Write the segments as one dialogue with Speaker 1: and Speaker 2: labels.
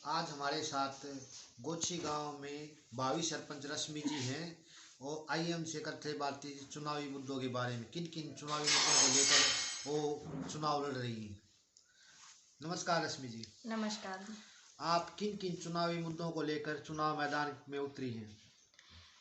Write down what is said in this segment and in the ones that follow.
Speaker 1: आज हमारे साथ गोची गांव में भावी सरपंच रश्मि जी हैं और आइए हमसे करते हैं बातचीत चुनावी मुद्दों के बारे में। किन किन चुनावी मुद्दों को लेकर वो चुनाव लड़ रही हैं। नमस्कार रश्मि जी।
Speaker 2: नमस्कार।
Speaker 1: आप किन किन चुनावी मुद्दों को लेकर चुनाव मैदान में उतरी हैं।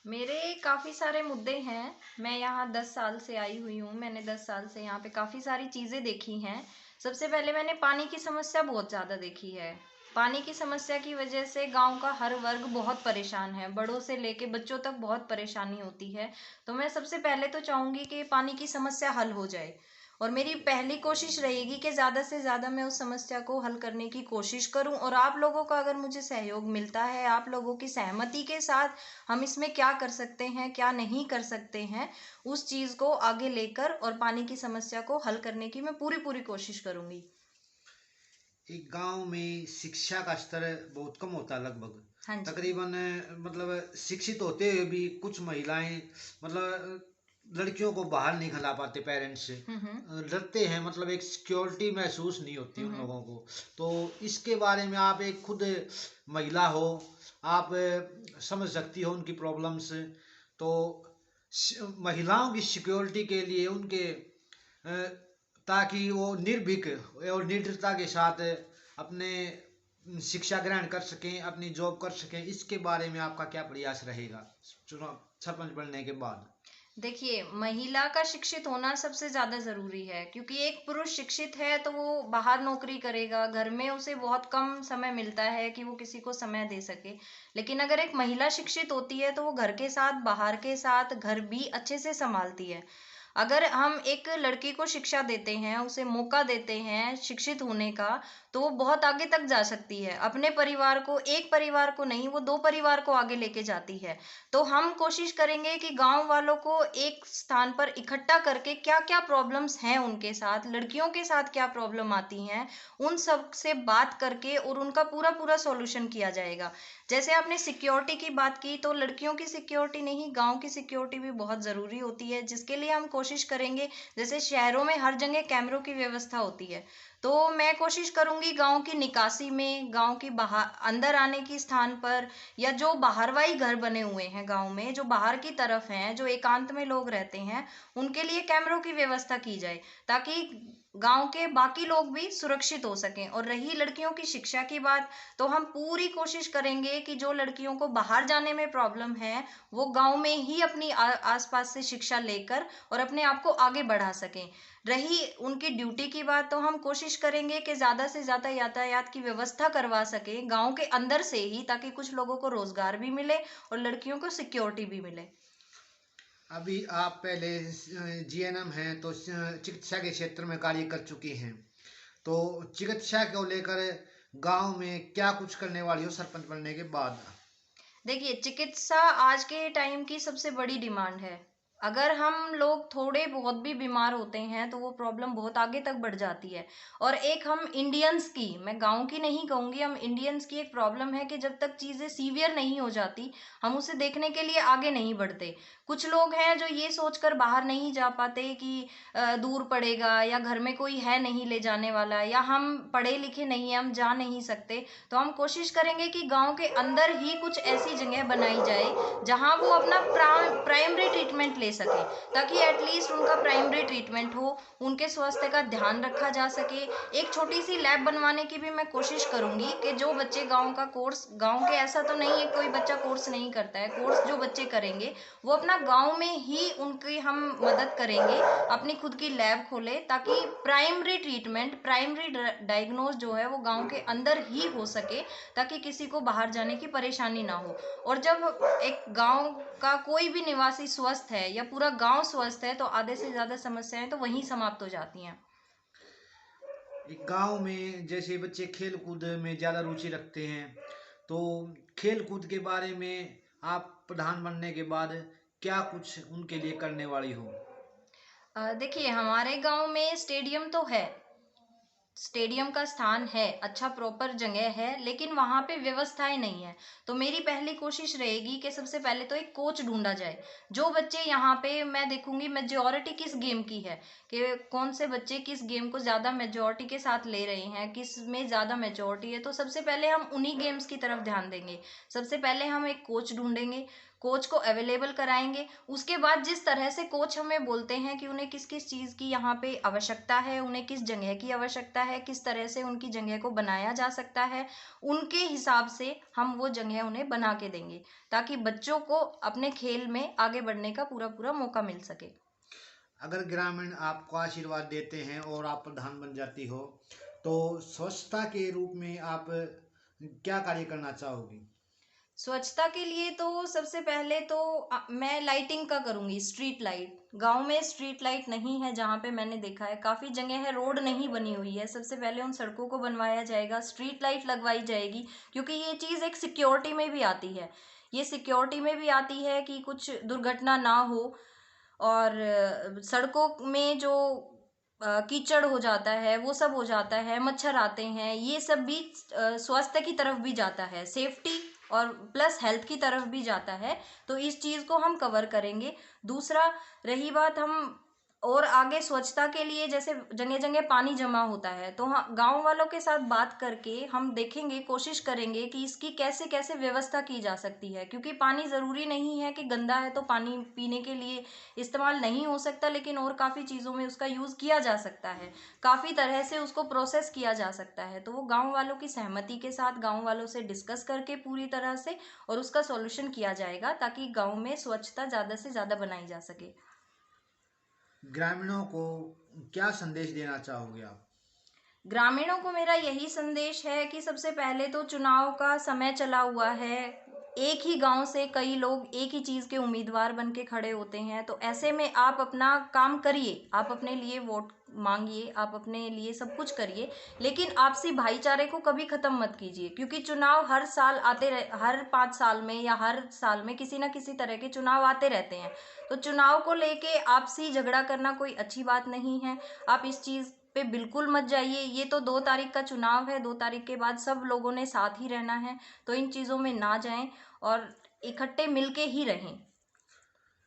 Speaker 2: मेरे काफ़ी सारे मुद्दे हैं। मैं यहाँ 10 साल से आई हुई हूँ। मैंने 10 साल से यहाँ पे काफ़ी सारी चीज़ें देखी हैं। सबसे पहले मैंने पानी की समस्या बहुत ज़्यादा देखी है। पानी की समस्या की वजह से गांव का हर वर्ग बहुत परेशान है, बड़ों से लेके बच्चों तक बहुत परेशानी होती है। तो मैं सबसे पहले तो चाहूँगी कि पानी की समस्या हल हो जाए, और मेरी पहली कोशिश रहेगी कि ज़्यादा से ज़्यादा मैं उस समस्या को हल करने की कोशिश करूं। और आप लोगों का अगर मुझे सहयोग मिलता है, आप लोगों की सहमति के साथ हम इसमें क्या कर सकते हैं, क्या नहीं कर सकते हैं, उस चीज़ को आगे लेकर और पानी की समस्या को हल करने की मैं पूरी पूरी कोशिश करूंगी।
Speaker 1: एक गांव में शिक्षा का स्तर बहुत कम होता है लगभग।
Speaker 2: हाँ जी।
Speaker 1: तकरीबन मतलब शिक्षित होते हुए भी कुछ महिलाएं मतलब लड़कियों को बाहर नहीं खिला पाते पेरेंट्स से।
Speaker 2: हम्म।
Speaker 1: डरते हैं, मतलब एक सिक्योरिटी महसूस नहीं होती उन
Speaker 2: हम्म।
Speaker 1: लोगों को। तो इसके बारे में आप एक खुद महिला हो, आप समझ सकती हो उनकी प्रॉब्लम्स। तो महिलाओं की सिक्योरिटी के लिए उनके ताकि वो निर्भीक और निडरता के साथ अपने शिक्षा ग्रहण कर सकें, अपनी जॉब कर सकें, इसके बारे में आपका क्या प्रयास रहेगा चुनाव सरपंच बनने के बाद।
Speaker 2: देखिए, महिला का शिक्षित होना सबसे ज्यादा जरूरी है, क्योंकि एक पुरुष शिक्षित है तो वो बाहर नौकरी करेगा, घर में उसे बहुत कम समय मिलता है कि वो किसी को समय दे सके। लेकिन अगर एक महिला शिक्षित होती है तो वो घर के साथ, बाहर के साथ, घर भी अच्छे से संभालती है। अगर हम एक लड़की को शिक्षा देते हैं, उसे मौका देते हैं शिक्षित होने का, तो वो बहुत आगे तक जा सकती है। अपने परिवार को, एक परिवार को नहीं, वो 2 परिवार को आगे लेके जाती है। तो हम कोशिश करेंगे कि गांव वालों को एक स्थान पर इकट्ठा करके क्या क्या प्रॉब्लम्स हैं उनके साथ, लड़कियों के साथ क्या प्रॉब्लम आती हैं, उन सब से बात करके और उनका पूरा पूरा सॉल्यूशन किया जाएगा। जैसे आपने सिक्योरिटी की बात की, तो लड़कियों की सिक्योरिटी नहीं, गांव की सिक्योरिटी भी बहुत ज़रूरी होती है, जिसके लिए हम कोशिश करेंगे। जैसे शहरों में हर जगह कैमरों की व्यवस्था होती है, तो मैं कोशिश करूंगी गांव की निकासी में, गांव की बाहर अंदर आने की स्थान पर, या जो बाहरवाई घर बने हुए हैं गांव में, जो बाहर की तरफ हैं, जो एकांत में लोग रहते हैं, उनके लिए कैमरों की व्यवस्था की जाए, ताकि गांव के बाकी लोग भी सुरक्षित हो सकें। और रही लड़कियों की शिक्षा की बात, तो हम पूरी कोशिश करेंगे कि जो लड़कियों को बाहर जाने में प्रॉब्लम है, वो गांव में ही अपनी आसपास से शिक्षा लेकर और अपने आप को आगे बढ़ा सकें। रही उनकी ड्यूटी की बात, तो हम कोशिश करेंगे कि ज़्यादा से ज़्यादा यातायात की व्यवस्था करवा सकें गांव के अंदर से ही, ताकि कुछ लोगों को रोजगार भी मिले और लड़कियों को सिक्योरिटी भी मिले।
Speaker 1: अभी आप पहले जीएनएम हैं तो चिकित्सा के क्षेत्र में कार्य कर चुकी हैं। तो चिकित्सा को लेकर गांव में क्या कुछ करने वाली हो सरपंच बनने के बाद।
Speaker 2: देखिए, चिकित्सा आज के टाइम की सबसे बड़ी डिमांड है। अगर हम लोग थोड़े बहुत भी बीमार होते हैं तो वो प्रॉब्लम बहुत आगे तक बढ़ जाती है। और एक हम इंडियंस की, मैं गांव की नहीं कहूंगी, हम इंडियंस की एक प्रॉब्लम है कि जब तक चीजें सीवियर नहीं हो जाती, हम उसे देखने के लिए आगे नहीं बढ़ते। कुछ लोग हैं जो ये सोचकर बाहर नहीं जा पाते कि दूर पड़ेगा, या घर में कोई है नहीं ले जाने वाला, या हम पढ़े लिखे नहीं हैं, हम जा नहीं सकते। तो हम कोशिश करेंगे कि गांव के अंदर ही कुछ ऐसी जगह बनाई जाए जहां वो अपना प्राइमरी ट्रीटमेंट ले सके, ताकि एटलीस्ट उनका प्राइमरी ट्रीटमेंट हो, उनके स्वास्थ्य का ध्यान रखा जा सके। एक छोटी सी लैब बनवाने की भी मैं कोशिश करूंगी कि जो बच्चे गांव का कोर्स, गांव के ऐसा तो नहीं है कोई बच्चा कोर्स नहीं करता है, कोर्स जो बच्चे करेंगे वो अपना गांव में ही उनकी हम मदद करेंगे, अपनी खुद की लैब खोले, ताकि प्राइमरी ट्रीटमेंट, प्राइमरी डायग्नोज जो है वो गांव के अंदर ही हो सके, ताकि किसी को बाहर जाने की परेशानी ना हो। और जब एक गांव का कोई भी निवासी स्वस्थ है या पूरा गांव स्वस्थ है, तो आधे से ज्यादा समस्याएं तो वहीं समाप्त हो जाती हैं।
Speaker 1: एक गांव में जैसे बच्चे खेल कूद में ज़्यादा रुचि रखते हैं, तो खेल कूद के बारे में आप प्रधान बनने के बाद क्या कुछ उनके लिए करने वाली हो।
Speaker 2: देखिए, हमारे गांव में स्टेडियम तो है, स्टेडियम का स्थान है, अच्छा प्रॉपर जगह है, लेकिन वहाँ पे व्यवस्थाएं नहीं है। तो मेरी पहली कोशिश रहेगी कि सबसे पहले तो एक कोच ढूंढा जाए। जो बच्चे यहाँ पे, मैं देखूंगी मेजोरिटी किस गेम की है, कि कौन से बच्चे किस गेम को ज़्यादा मेजोरिटी के साथ ले रहे हैं, किस में ज़्यादा मेजोरिटी है, तो सबसे पहले हम उन्हीं गेम्स की तरफ ध्यान देंगे। सबसे पहले हम एक कोच ढूंढेंगे, कोच को अवेलेबल कराएंगे। उसके बाद जिस तरह से कोच हमें बोलते हैं कि उन्हें किस किस चीज़ की यहाँ पे आवश्यकता है, उन्हें किस जगह की आवश्यकता है, किस तरह से उनकी जगह को बनाया जा सकता है, उनके हिसाब से हम वो जगह उन्हें बना के देंगे, ताकि बच्चों को अपने खेल में आगे बढ़ने का पूरा पूरा मौका मिल सके।
Speaker 1: अगर ग्रामीण आपको आशीर्वाद देते हैं और आप प्रधान बन जाती हो, तो स्वच्छता के रूप में आप क्या कार्य करना चाहोगी?
Speaker 2: स्वच्छता के लिए तो सबसे पहले तो मैं लाइटिंग का करूंगी। स्ट्रीट लाइट, गांव में स्ट्रीट लाइट नहीं है, जहाँ पे मैंने देखा है काफी जगह है रोड नहीं बनी हुई है, सबसे पहले उन सड़कों को बनवाया जाएगा, स्ट्रीट लाइट लगवाई जाएगी। क्योंकि ये चीज़ एक सिक्योरिटी में भी आती है, ये सिक्योरिटी में भी आती है कि कुछ दुर्घटना ना हो। और सड़कों में जो कीचड़ हो जाता है, वो सब हो जाता है, मच्छर आते हैं, ये सब भी स्वास्थ्य की तरफ भी जाता है, सेफ्टी और प्लस हेल्थ की तरफ भी जाता है। तो इस चीज़ को हम कवर करेंगे। दूसरा, रही बात हम और आगे स्वच्छता के लिए, जैसे जगह जगह पानी जमा होता है, तो हाँ, गांव वालों के साथ बात करके हम देखेंगे, कोशिश करेंगे कि इसकी कैसे कैसे व्यवस्था की जा सकती है। क्योंकि पानी ज़रूरी नहीं है कि गंदा है तो पानी पीने के लिए इस्तेमाल नहीं हो सकता, लेकिन और काफ़ी चीज़ों में उसका यूज़ किया जा सकता है, काफ़ी तरह से उसको प्रोसेस किया जा सकता है। तो वो गांव वालों की सहमति के साथ, गांव वालों से डिस्कस करके पूरी तरह से, और उसका सॉल्यूशन किया जाएगा, ताकि गांव में स्वच्छता ज़्यादा से ज़्यादा बनाई जा सके।
Speaker 1: ग्रामीणों को क्या संदेश देना चाहोगे आप?
Speaker 2: ग्रामीणों को मेरा यही संदेश है कि सबसे पहले तो चुनाव का समय चला हुआ है, एक ही गांव से कई लोग एक ही चीज़ के उम्मीदवार बन के खड़े होते हैं। तो ऐसे में आप अपना काम करिए, आप अपने लिए वोट मांगिए, आप अपने लिए सब कुछ करिए, लेकिन आपसी भाईचारे को कभी ख़त्म मत कीजिए। क्योंकि चुनाव हर साल आते रहे, हर 5 साल में या हर साल में किसी ना किसी तरह के चुनाव आते रहते हैं। तो चुनाव को लेके आपसी झगड़ा करना कोई अच्छी बात नहीं है। आप इस चीज़ पे बिल्कुल मत जाइए। ये तो 2 तारीख का चुनाव है, 2 तारीख के बाद सब लोगों ने साथ ही रहना है, तो इन चीज़ों में ना जाएं और इकट्ठे मिलके ही रहें।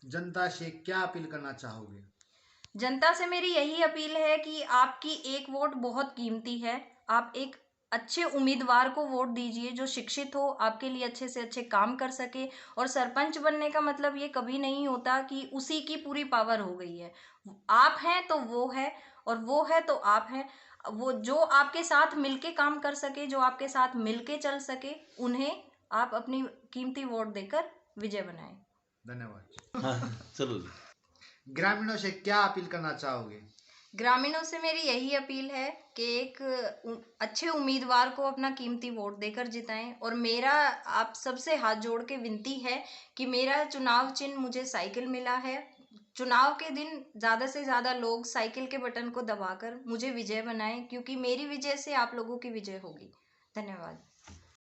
Speaker 1: जनता से क्या अपील करना चाहोगे?
Speaker 2: जनता से मेरी यही अपील है कि आपकी एक वोट बहुत कीमती है। आप एक अच्छे उम्मीदवार को वोट दीजिए, जो शिक्षित हो, आपके लिए अच्छे से अच्छे काम कर सके। और सरपंच बनने का मतलब ये कभी नहीं होता कि उसी की पूरी पावर हो गई है। आप हैं तो वो है, और वो है तो आप हैं। वो जो आपके साथ मिलके काम कर सके, जो आपके साथ मिलके चल सके, उन्हें आप अपनी कीमती वोट देकर विजय बनाएं।
Speaker 1: धन्यवाद।
Speaker 3: हाँ, चलो जी।
Speaker 1: ग्रामीणों से क्या अपील करना चाहोगे?
Speaker 2: ग्रामीणों से मेरी यही अपील है कि एक अच्छे उम्मीदवार को अपना कीमती वोट देकर जिताएं। और मेरा आप सबसे हाथ जोड़ के विनती है कि मेरा चुनाव चिन्ह मुझे साइकिल मिला है। चुनाव के दिन ज़्यादा से ज़्यादा लोग साइकिल के बटन को दबाकर मुझे विजय बनाएं, क्योंकि मेरी विजय से आप लोगों की विजय होगी। धन्यवाद।